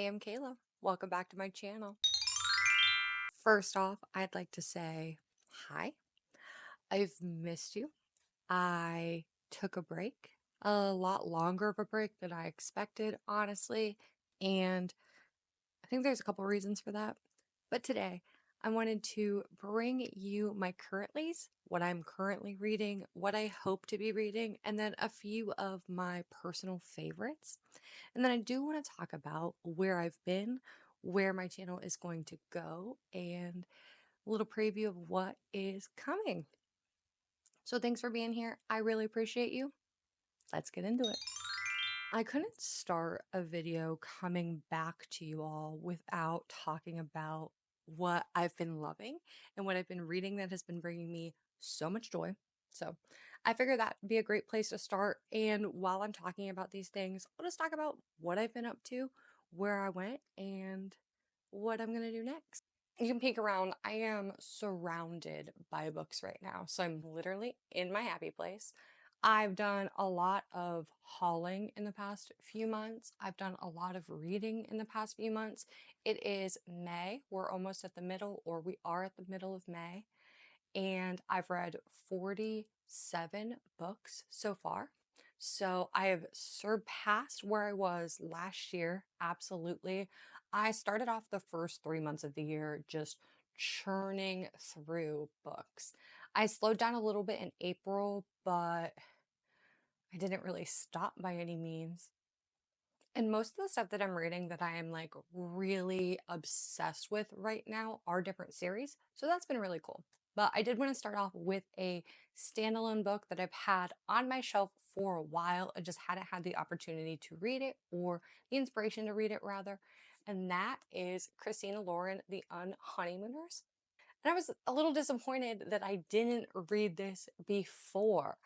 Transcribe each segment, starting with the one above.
Hey, I'm Kayla. Welcome back to my channel. First off, I'd like to say hi. I've missed you. I took a break, a lot longer of a break than I expected, honestly, and I think there's a couple reasons for that. But today, I wanted to bring you my currentlies, what I'm currently reading, what I hope to be reading, and then a few of my personal favorites. And then I do want to talk about where I've been, where my channel is going to go, and a little preview of what is coming. So thanks for being here. I really appreciate you. Let's get into it. I couldn't start a video coming back to you all without talking about what I've been loving and what I've been reading that has been bringing me so much joy. So I figured that would be a great place to start. And while I'm talking about these things, I'll just talk about what I've been up to, where I went, and what I'm going to do next. You can peek around. I am surrounded by books right now. So I'm literally in my happy place. I've done a lot of hauling in the past few months. I've done a lot of reading in the past few months. It is May. We're almost at the middle, or we are at the middle of May. And I've read 47 books so far. So I have surpassed where I was last year. Absolutely. I started off the first 3 months of the year just churning through books. I slowed down a little bit in April, but I didn't really stop by any means. And most of the stuff that I'm reading that I am like really obsessed with right now are different series. So that's been really cool. But I did want to start off with a standalone book that I've had on my shelf for a while. I just hadn't had the opportunity to read it, or the inspiration to read it rather. And that is Christina Lauren, The Unhoneymooners. And I was a little disappointed that I didn't read this before.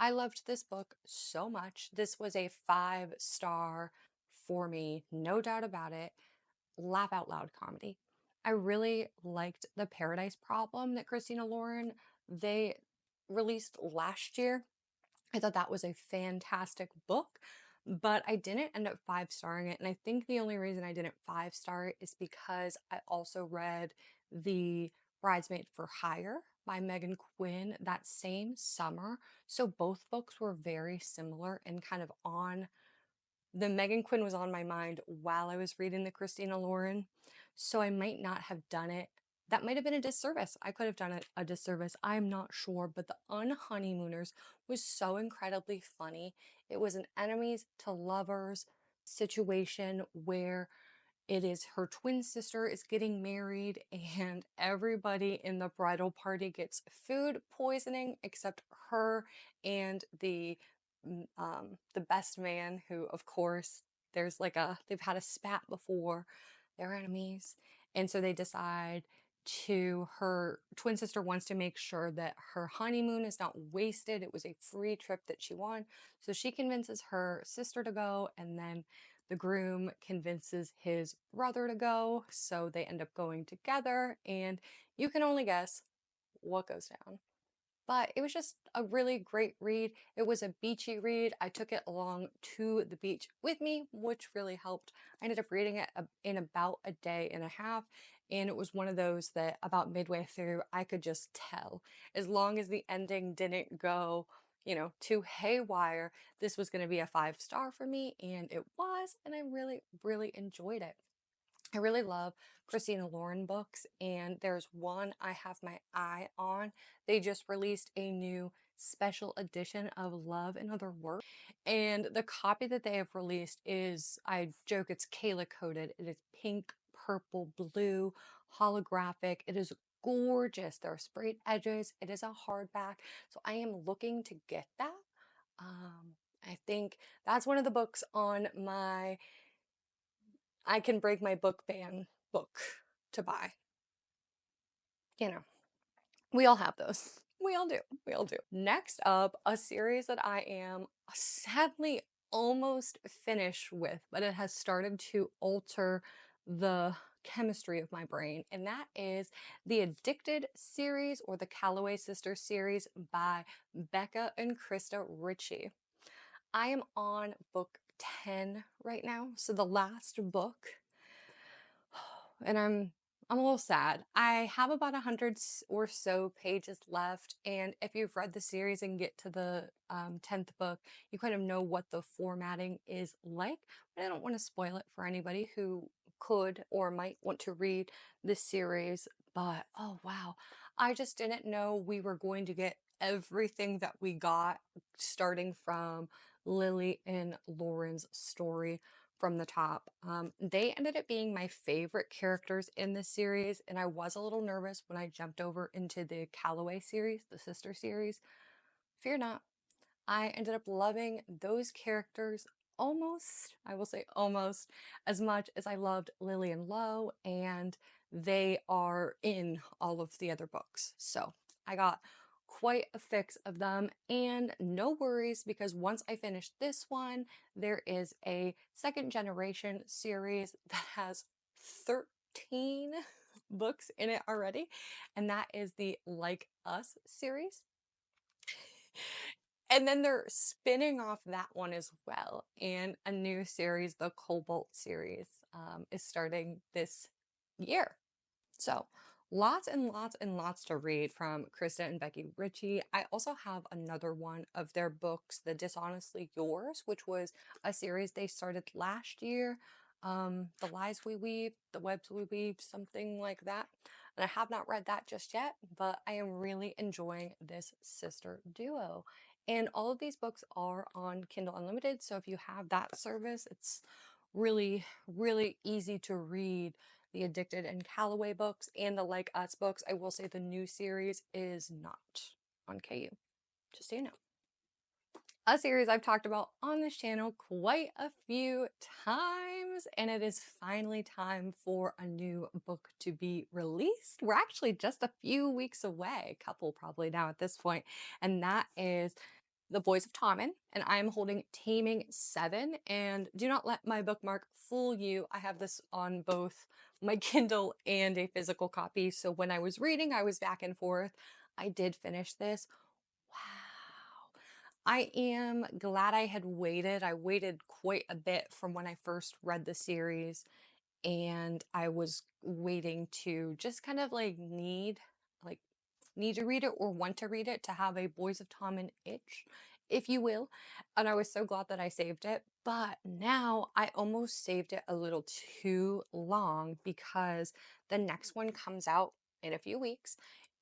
I loved this book so much. This was a 5-star for me, no doubt about it. Laugh out loud comedy. I really liked The Paradise Problem that Christina Lauren they released last year. I thought that was a fantastic book, but I didn't end up 5-starring it. And I think the only reason I didn't 5-star it is because I also read The Bridesmaid for Hire by Megan Quinn that same summer. So both books were very similar and kind of on the Megan Quinn was on my mind while I was reading the Christina Lauren. So I might not have done it. That might have been a disservice. I could have done it a disservice. I'm not sure. But The Unhoneymooners was so incredibly funny. It was an enemies to lovers situation where it is her twin sister is getting married and everybody in the bridal party gets food poisoning except her and the best man, who of course there's like they've had a spat before, they're enemies, and so they decide her twin sister wants to make sure that her honeymoon is not wasted. It was a free trip that she won, so she convinces her sister to go, and then the groom convinces his brother to go, so they end up going together, and you can only guess what goes down. But it was just a really great read. It was a beachy read. I took it along to the beach with me, which really helped. I ended up reading it in about a day and a half, and it was one of those that about midway through, I could just tell. As long as the ending didn't go, too haywire, this was going to be a 5-star for me, and it was, and I really, really enjoyed it. I really love Christina Lauren books, and there's one I have my eye on. They just released a new special edition of Love and Other Words, and the copy that they have released is, I joke, it's Kayla coded. It is pink, purple, blue, holographic. It is gorgeous. There are sprayed edges. It is a hardback, so I am looking to get that. I think that's one of the books on my I can break my book ban book to buy. We all have those. We all do. We all do. Next up, a series that I am sadly almost finished with, but it has started to alter the chemistry of my brain, and that is the Addicted series, or the Callaway Sisters series by Becca and Krista Ritchie. I am on book 10 right now, so the last book and I'm a little sad. I have about 100 or so pages left, and if you've read the series and get to the 10th book, you kind of know what the formatting is like. But I don't want to spoil it for anybody who could or might want to read this series. But oh wow, I just didn't know we were going to get everything that we got, starting from Lily and Lauren's story from the top. They ended up being my favorite characters in this series, and I was a little nervous when I jumped over into the Callaway series, the sister series. Fear not, I ended up loving those characters almost, I will say almost, as much as I loved Lily and Lo, and they are in all of the other books. So I got quite a fix of them, and no worries, because once I finish this one, there is a second generation series that has 13 books in it already, and that is the Like Us series. And then they're spinning off that one as well. And a new series, the Cobalt series, is starting this year. So lots and lots and lots to read from Krista and Becky Ritchie. I also have another one of their books, The Dishonestly Yours, which was a series they started last year. The Lies We Weave, The Webs We Weave, something like that. And I have not read that just yet, but I am really enjoying this sister duo. And all of these books are on Kindle Unlimited. So if you have that service, it's really, really easy to read the Addicted and Callaway books and the Like Us books. I will say the new series is not on KU, just so you know. A series I've talked about on this channel quite a few times, and it is finally time for a new book to be released. We're actually just a few weeks away, a couple probably now at this point, and that is The Boys of Tommen, and I'm holding Taming 7. And do not let my bookmark fool you. I have this on both my Kindle and a physical copy. So when I was reading, I was back and forth. I did finish this. Wow. I am glad I had waited. I waited quite a bit from when I first read the series, and I was waiting to just kind of like need to read it or want to read it, to have a Boys of Tommen itch, if you will. And I was so glad that I saved it. But now I almost saved it a little too long, because the next one comes out in a few weeks.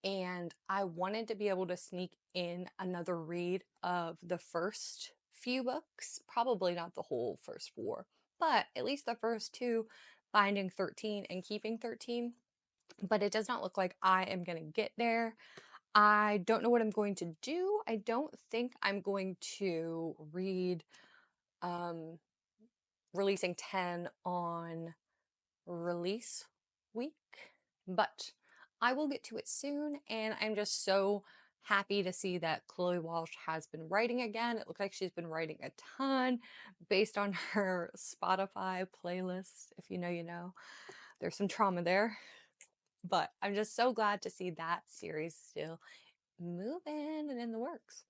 And I wanted to be able to sneak in another read of the first few books, probably not the whole first four, but at least the first two, Finding 13 and Keeping 13. But it does not look like I am going to get there. I don't know what I'm going to do. I don't think I'm going to read um, releasing 10 on release week, but I will get to it soon. And I'm just so happy to see that Chloe Walsh has been writing again. It looks like she's been writing a ton based on her Spotify playlist. If you know, you know. There's some trauma there. But I'm just so glad to see that series still moving and in the works.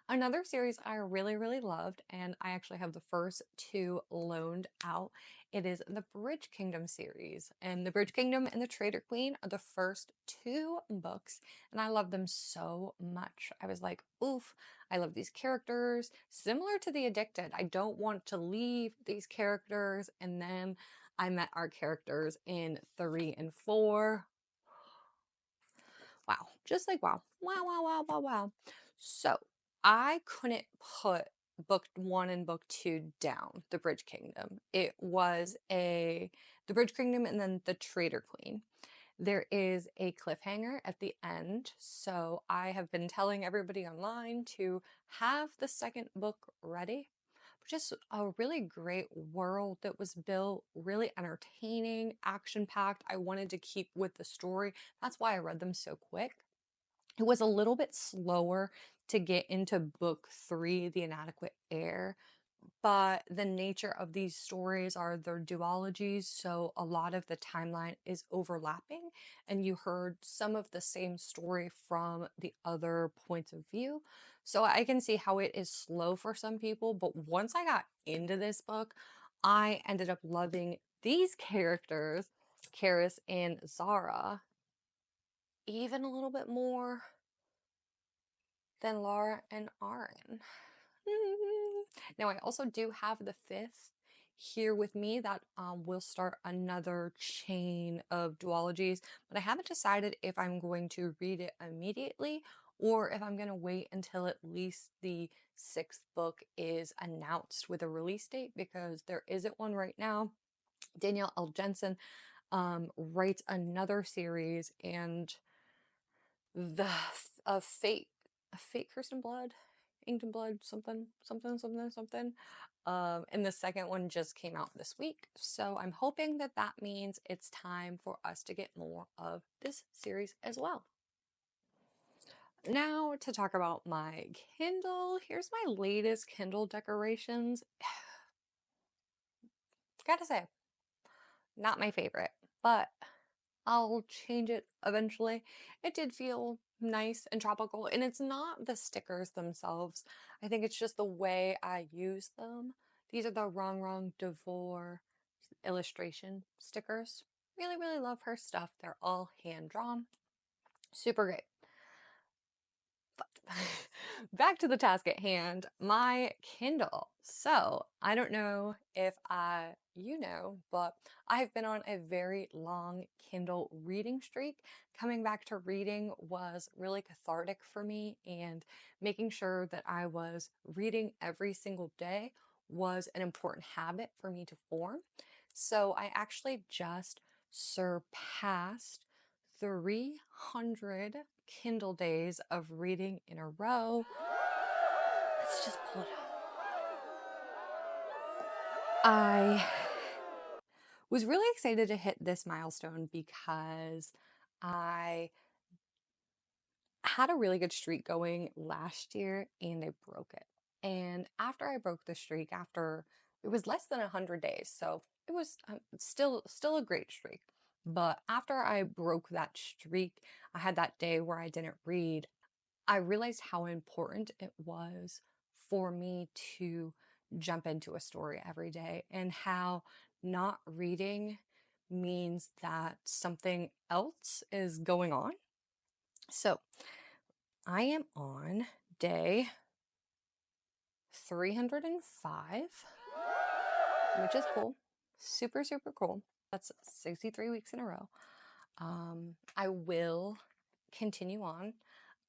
Another series I really, really loved, and I actually have the first two loaned out. It is the Bridge Kingdom series. And the Bridge Kingdom and the Traitor Queen are the first two books, and I love them so much. I was like, oof, I love these characters. Similar to The Addicted, I don't want to leave these characters. And then I met our characters in 3 and 4. Wow. Just like wow. Wow, wow, wow, wow, wow. So I couldn't put book 1 and book 2 down, The Bridge Kingdom. It was The Bridge Kingdom and then The Traitor Queen. There is a cliffhanger at the end. So I have been telling everybody online to have the second book ready. Just a really great world that was built, really entertaining, action-packed. I wanted to keep with the story. That's why I read them so quick. It was a little bit slower to get into book 3, The Inadequate Heir, but the nature of these stories are their duologies, so a lot of the timeline is overlapping, and you heard some of the same story from the other points of view. So I can see how it is slow for some people, but once I got into this book, I ended up loving these characters Karis and Zara, even a little bit more than Laura and Aaron. Now, I also do have the fifth here with me that will start another chain of duologies, but I haven't decided if I'm going to read it immediately or if I'm going to wait until at least the sixth book is announced with a release date, because there isn't one right now. Danielle L. Jensen writes another series, and the fate Kirsten Blood, Inked in Blood, something something something something. And the second one just came out this week, so I'm hoping that that means it's time for us to get more of this series as well. Now to talk about my Kindle. Here's my latest Kindle decorations. Gotta say, not my favorite, but I'll change it eventually. It did feel nice and tropical, and it's not the stickers themselves. I think it's just the way I use them. These are the Wrong Devore illustration stickers. Really, really love her stuff. They're all hand drawn. Super great. But back to the task at hand, my Kindle. So I don't know if you know, but I've been on a very long Kindle reading streak. Coming back to reading was really cathartic for me, and making sure that I was reading every single day was an important habit for me to form. So I actually just surpassed 300 Kindle days of reading in a row. Let's just pull it up. I was really excited to hit this milestone because I had a really good streak going last year and I broke it. And after I broke the streak, after it was less than 100 days, so it was still a great streak. But after I broke that streak, I had that day where I didn't read. I realized how important it was for me to jump into a story every day, and how not reading means that something else is going on. So I am on day 305, which is cool. Super, super cool. That's 63 weeks in a row. I will continue on.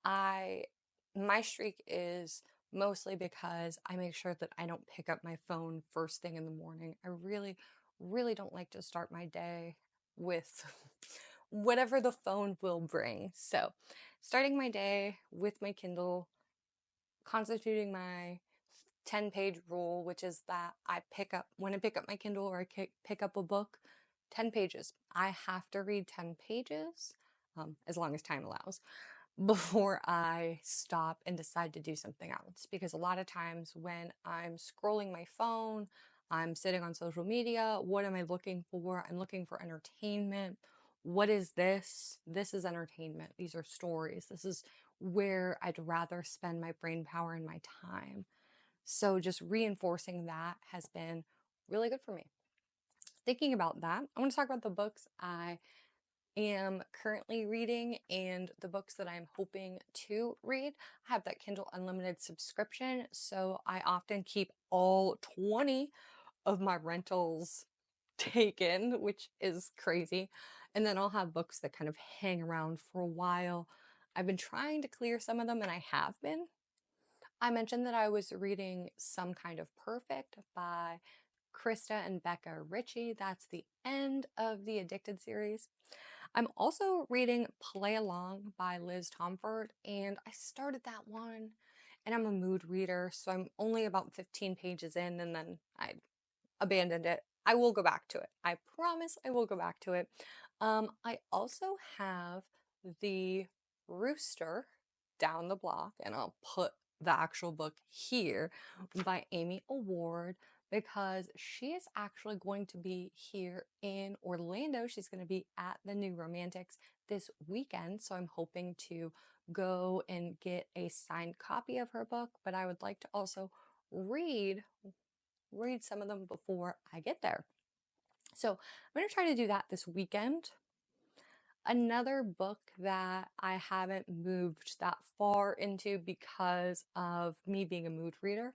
My streak is mostly because I make sure that I don't pick up my phone first thing in the morning. I really, really don't like to start my day with whatever the phone will bring. So, starting my day with my Kindle, constituting my 10-page rule, which is that when I pick up my Kindle or I pick up a book, 10 pages. I have to read 10 pages, as long as time allows, before I stop and decide to do something else. Because a lot of times when I'm scrolling my phone, I'm sitting on social media, what am I looking for? I'm looking for entertainment. What is this? This is entertainment. These are stories. This is where I'd rather spend my brain power and my time. So just reinforcing that has been really good for me. Thinking about that, I want to talk about the books I am currently reading and the books that I'm hoping to read. I have that Kindle Unlimited subscription, so I often keep all 20 of my rentals taken, which is crazy. And then I'll have books that kind of hang around for a while. I've been trying to clear some of them, and I have been. I mentioned that I was reading Some Kind of Perfect by Krista and Becca Ritchie. That's the end of the Addicted series. I'm also reading Play Along by Liz Tomford, and I started that one, and I'm a mood reader, so I'm only about 15 pages in, and then I abandoned it. I will go back to it. I promise I will go back to it. I also have The Rooster down the block, and I'll put the actual book here, by Amy Award, because she is actually going to be here in Orlando. She's going to be at the New Romantics this weekend, so I'm hoping to go and get a signed copy of her book, but I would like to also read some of them before I get there. So I'm going to try to do that this weekend. Another book that I haven't moved that far into because of me being a mood reader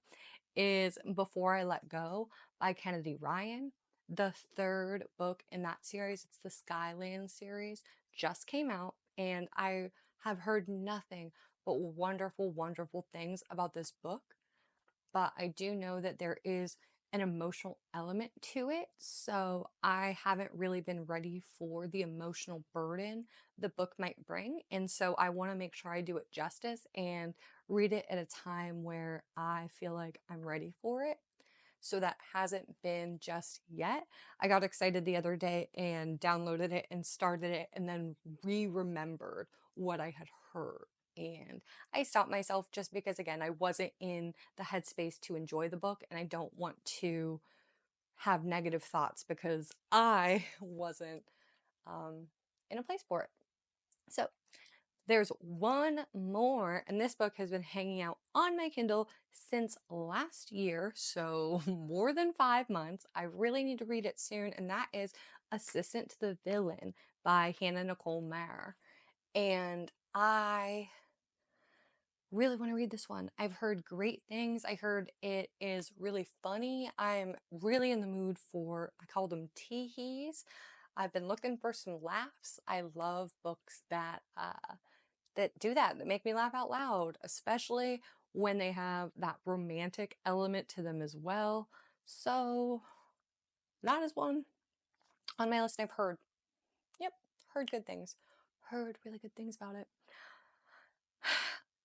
is Before I Let Go by Kennedy Ryan. The third book in that series, it's the Skyland series, just came out, and I have heard nothing but wonderful, wonderful things about this book. But I do know that there is an emotional element to it, so I haven't really been ready for the emotional burden the book might bring. And so I want to make sure I do it justice and read it at a time where I feel like I'm ready for it. So that hasn't been just yet. I got excited the other day and downloaded it and started it, and then remembered what I had heard. And I stopped myself just because, again, I wasn't in the headspace to enjoy the book, and I don't want to have negative thoughts because I wasn't in a place for it. So there's one more, and this book has been hanging out on my Kindle since last year, so more than 5 months. I really need to read it soon, and that is Assistant to the Villain by Hannah Nicole Maher. And I really want to read this one. I've heard great things. I heard it is really funny. I'm really in the mood for, I call them tee-hees. I've been looking for some laughs. I love books that do that make me laugh out loud, especially when they have that romantic element to them as well. So that is one on my list. I've heard, yep, heard good things, heard really good things about it.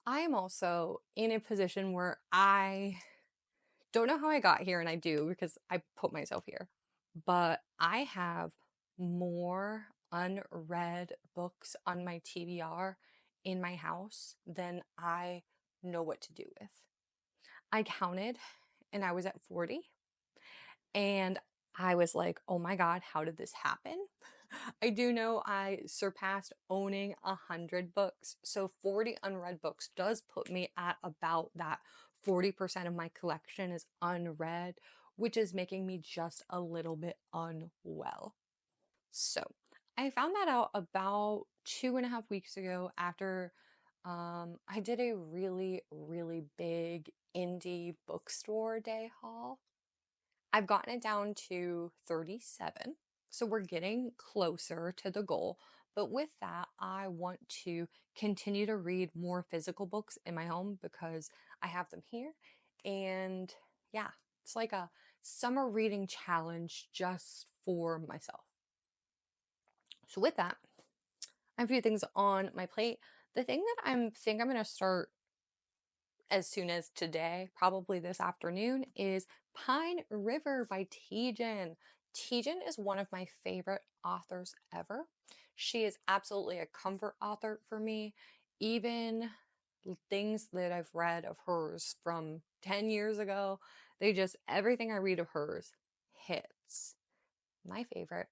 I am also in a position where I don't know how I got here, and I do because I put myself here, but I have more unread books on my TBR in my house than I know what to do with. I counted and I was at 40, and I was like, oh my God, how did this happen? I do know I surpassed owning 100 books. So 40 unread books does put me at about that 40% of my collection is unread, which is making me just a little bit unwell. So I found that out about 2.5 weeks ago after I did a really, really big indie bookstore day haul. I've gotten it down to 37. So we're getting closer to the goal. But with that, I want to continue to read more physical books in my home because I have them here. And yeah, it's like a summer reading challenge just for myself. So with that, I have a few things on my plate. The thing that I'm going to start as soon as today, probably this afternoon, is Pine River by Tejan. Tejan is one of my favorite authors ever. She is absolutely a comfort author for me. Even things that I've read of hers from 10 years ago, everything I read of hers hits. My favorite.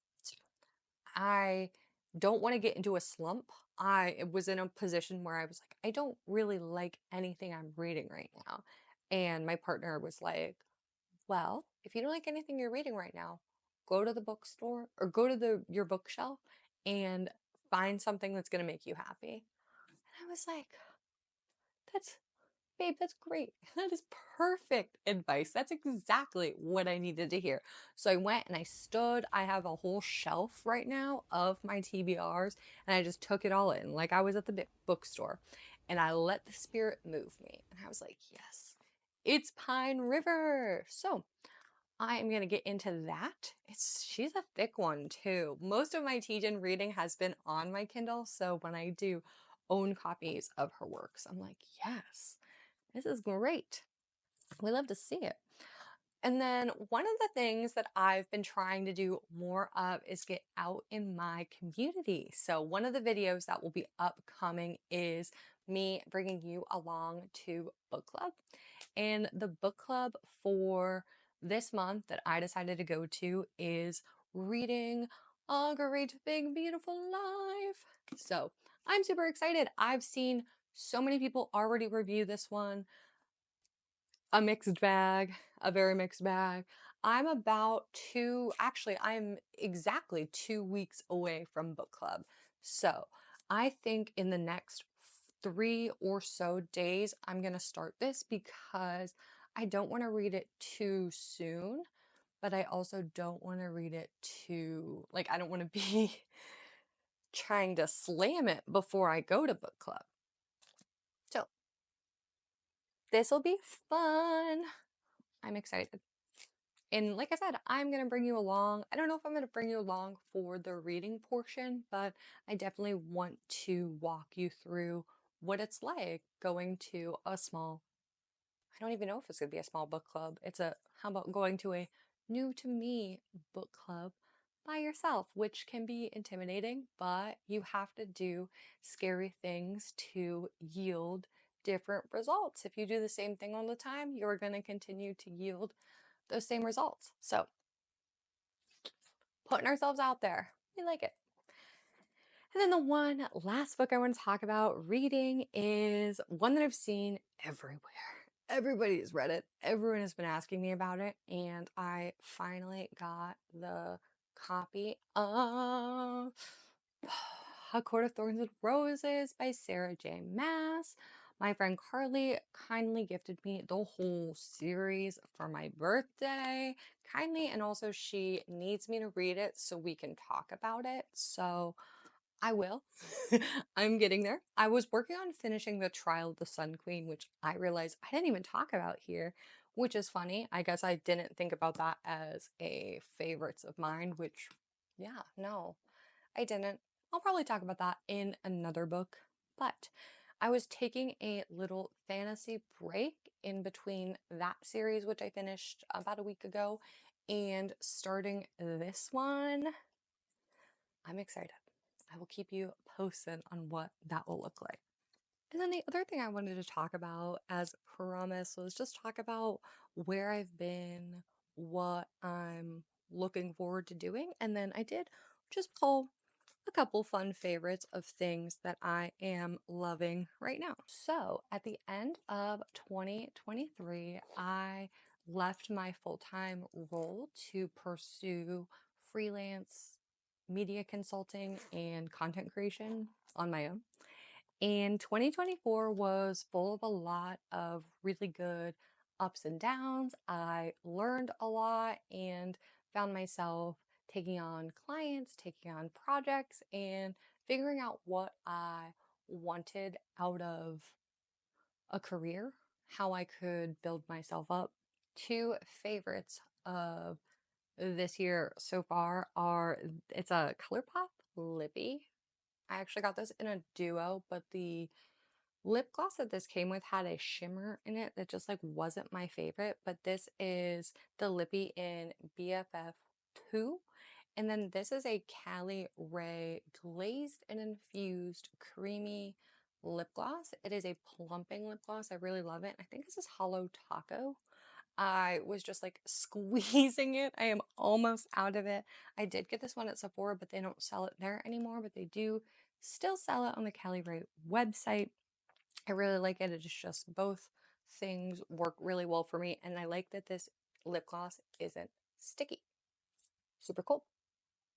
I don't want to get into a slump. I was in a position where I was like, I don't really like anything I'm reading right now. And my partner was like, well, if you don't like anything you're reading right now, go to the bookstore or go to your bookshelf and find something that's going to make you happy. And I was like, that's babe, that's great. That is perfect advice. That's exactly what I needed to hear. So I went and I have a whole shelf right now of my TBRs, and I just took it all in like I was at the bookstore, and I let the spirit move me. And I was like, yes, it's Pine River. So I am going to get into that. She's a thick one too. Most of my Tejan reading has been on my Kindle. So when I do own copies of her works, I'm like, yes, this is great. We love to see it. And then one of the things that I've been trying to do more of is get out in my community. So one of the videos that will be upcoming is me bringing you along to book club. And the book club for this month that I decided to go to is reading A Great Big Beautiful Life. So I'm super excited. I've seen so many people already review this one. A mixed bag, a very mixed bag. I'm about actually, I'm exactly 2 weeks away from book club. So I think in the next 3 or so days, I'm going to start this because I don't want to read it too soon, but I also don't want to read it too, like, I don't want to be trying to slam it before I go to book club. So this will be fun. I'm excited. And like I said, I'm going to bring you along. I don't know if I'm going to bring you along for the reading portion, but I definitely want to walk you through what it's like going to a small, I don't even know if it's going to be a small book club. How about going to a new to me book club by yourself, which can be intimidating, but you have to do scary things to yield different results. If you do the same thing all the time, you're going to continue to yield those same results. So putting ourselves out there, we like it. And then the one last book I want to talk about reading is one that I've seen everywhere. Everybody's read it. Everyone has been asking me about it. And I finally got the copy of A Court of Thorns and Roses by Sarah J. Maas. My friend Carly kindly gifted me the whole series for my birthday. Kindly, and also she needs me to read it so we can talk about it. So I will. I'm getting there. I was working on finishing the Trial of the Sun Queen, which I realized I didn't even talk about here, which is funny. I guess I didn't think about that as a favorites of mine, which, yeah, no, I didn't. I'll probably talk about that in another book, but I was taking a little fantasy break in between that series, which I finished about a week ago, and starting this one. I'm excited. I will keep you posted on what that will look like. And then the other thing I wanted to talk about, as promised, was just talk about where I've been, what I'm looking forward to doing. And then I did just pull a couple fun favorites of things that I am loving right now. So at the end of 2023, I left my full-time role to pursue freelance media consulting and content creation on my own. And 2024 was full of a lot of really good ups and downs. I learned a lot and found myself taking on clients, taking on projects, and figuring out what I wanted out of a career, how I could build myself up. Two favorites of this year so far are, it's a Colourpop lippy. I actually got this in a duo, but the lip gloss that this came with had a shimmer in it that just like wasn't my favorite. But this is the lippy in BFF2. And then this is a Caliray glazed and infused creamy lip gloss. It is a plumping lip gloss. I really love it. I think this is Hollow Taco. I was just like squeezing it. I am almost out of it. I did get this one at Sephora, but they don't sell it there anymore, but they do still sell it on the Caliray website. I really like it. It's just both things work really well for me. And I like that this lip gloss isn't sticky. Super cool.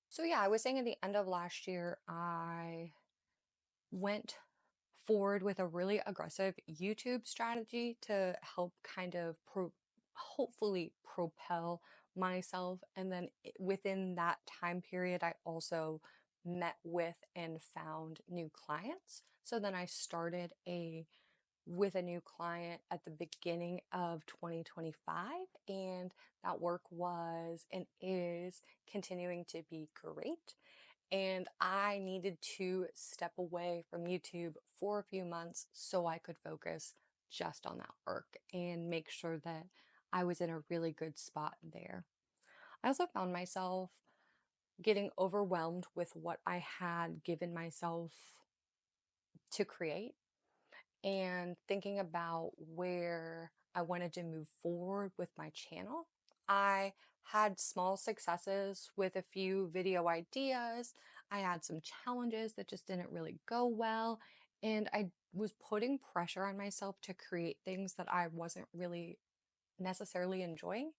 So yeah, I was saying at the end of last year, I went forward with a really aggressive YouTube strategy to help kind of hopefully propel myself. And then within that time period, I also met with and found new clients. So then I started with a new client at the beginning of 2025, and that work was and is continuing to be great. And I needed to step away from YouTube for a few months so I could focus just on that work and make sure that I was in a really good spot there. I also found myself getting overwhelmed with what I had given myself to create and thinking about where I wanted to move forward with my channel. I had small successes with a few video ideas. I had some challenges that just didn't really go well. And I was putting pressure on myself to create things that I wasn't really necessarily enjoying.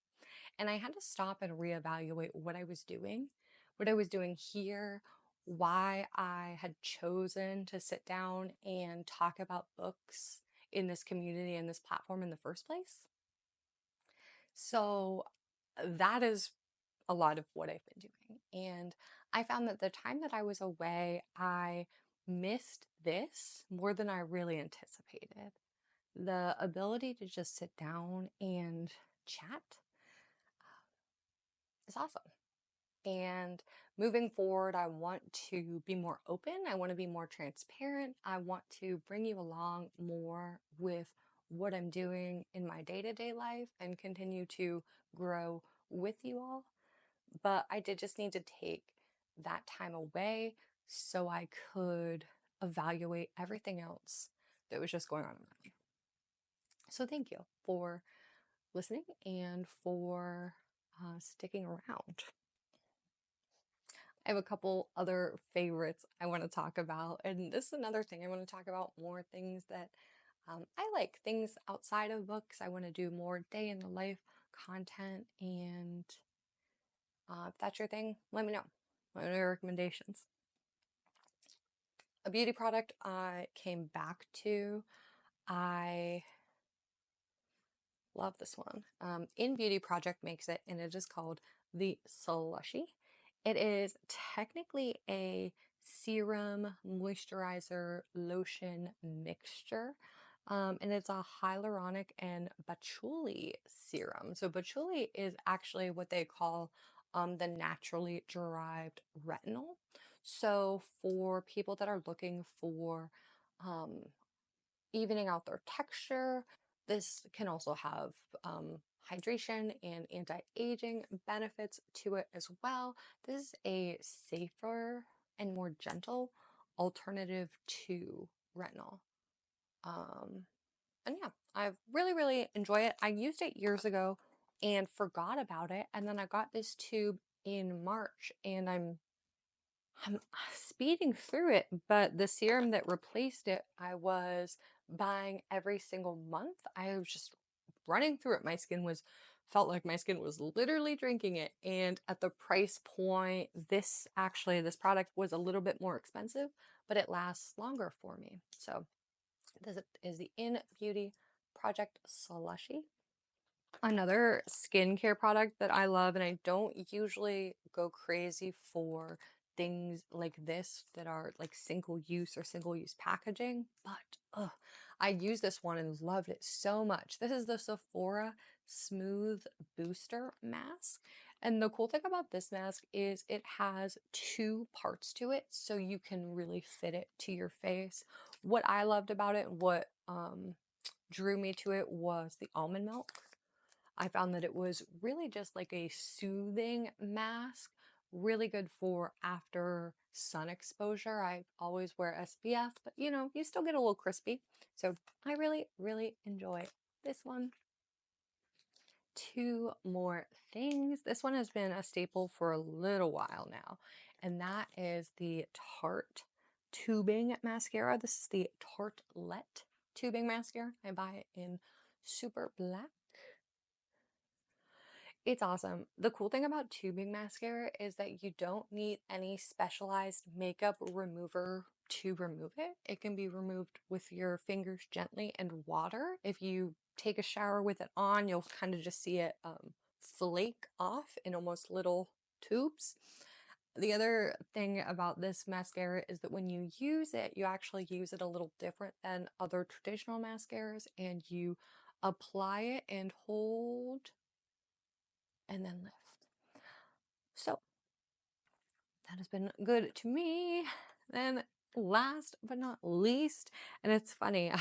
And I had to stop and reevaluate what I was doing here, why I had chosen to sit down and talk about books in this community and this platform in the first place. So that is a lot of what I've been doing. And I found that the time that I was away, I missed this more than I really anticipated. The ability to just sit down and chat is awesome. And moving forward, I want to be more open. I want to be more transparent. I want to bring you along more with what I'm doing in my day to day life and continue to grow with you all. But I did just need to take that time away so I could evaluate everything else that was just going on in my life. So thank you for listening and for sticking around. I have a couple other favorites I want to talk about. And this is another thing I want to talk about, more things that I like, things outside of books. I want to do more day in the life content. And if that's your thing, let me know. What are your recommendations? A beauty product I came back to. I love this one. Innbeauty Project makes it, and it is called the Slushy. It is technically a serum, moisturizer, lotion mixture. And it's a hyaluronic and patchouli serum. So patchouli is actually what they call the naturally derived retinol. So for people that are looking for um, evening out their texture. This can also have hydration and anti-aging benefits to it as well. This is a safer and more gentle alternative to retinol. And yeah, I really, really enjoy it. I used it years ago and forgot about it. And then I got this tube in March and I'm speeding through it, but the serum that replaced it, I was buying every single month. I was just running through it. Felt like my skin was literally drinking it. And at the price point, this product was a little bit more expensive, but it lasts longer for me. So this is the Innbeauty Project Slushy. Another skincare product that I love, and I don't usually go crazy for things like this that are like single use or single use packaging, but I use this one and loved it so much. This is the Sephora Smooth Booster Mask. And the cool thing about this mask is it has two parts to it, so you can really fit it to your face. What I loved about it, what drew me to it, was the almond milk. I found that it was really just like a soothing mask, really good for after sun exposure. I always wear SPF, but you still get a little crispy. So I really, really enjoy this one. Two more things. This one has been a staple for a little while now, and that is the Tarte tubing mascara. This is the Tartlette tubing mascara. I buy it in super black. It's awesome. The cool thing about tubing mascara is that you don't need any specialized makeup remover to remove it. It can be removed with your fingers gently and water. If you take a shower with it on, you'll kind of just see it flake off in almost little tubes. The other thing about this mascara is that when you use it, you actually use it a little different than other traditional mascaras, and you apply it and hold and then lift. So that has been good to me. Then last but not least, and it's funny,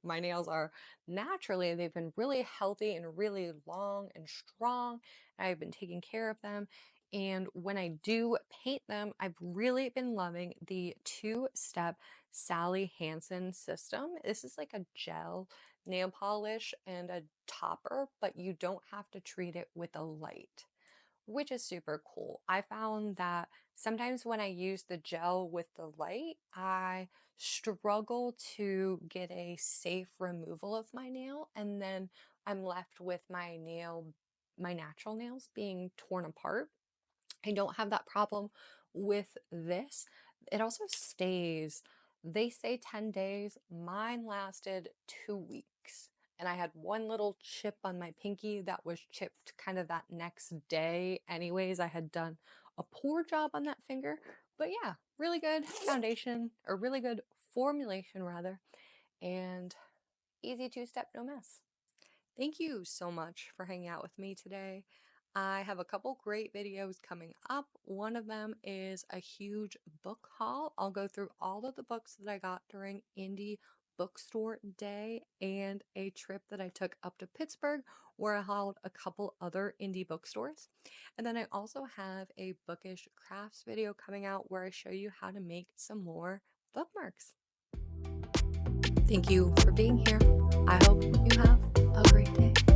my nails are they've been really healthy and really long and strong. I've been taking care of them. And when I do paint them, I've really been loving the two-step Sally Hansen system. This is like a gel nail polish and a topper, but you don't have to treat it with a light, which is super cool. I found that sometimes when I use the gel with the light, I struggle to get a safe removal of my nail, and then I'm left with my nail my natural nails being torn apart. I don't have that problem with this. It also stays, they say 10 days. Mine lasted 2 weeks. And I had one little chip on my pinky that was chipped kind of that next day. Anyways, I had done a poor job on that finger. But yeah, really good foundation, or really good formulation rather, and easy two-step, no mess. Thank you so much for hanging out with me today. I have a couple great videos coming up. One of them is a huge book haul. I'll go through all of the books that I got during Indie Bookstore Day and a trip that I took up to Pittsburgh where I hauled a couple other indie bookstores. And then I also have a bookish crafts video coming out where I show you how to make some more bookmarks. Thank you for being here. I hope you have a great day.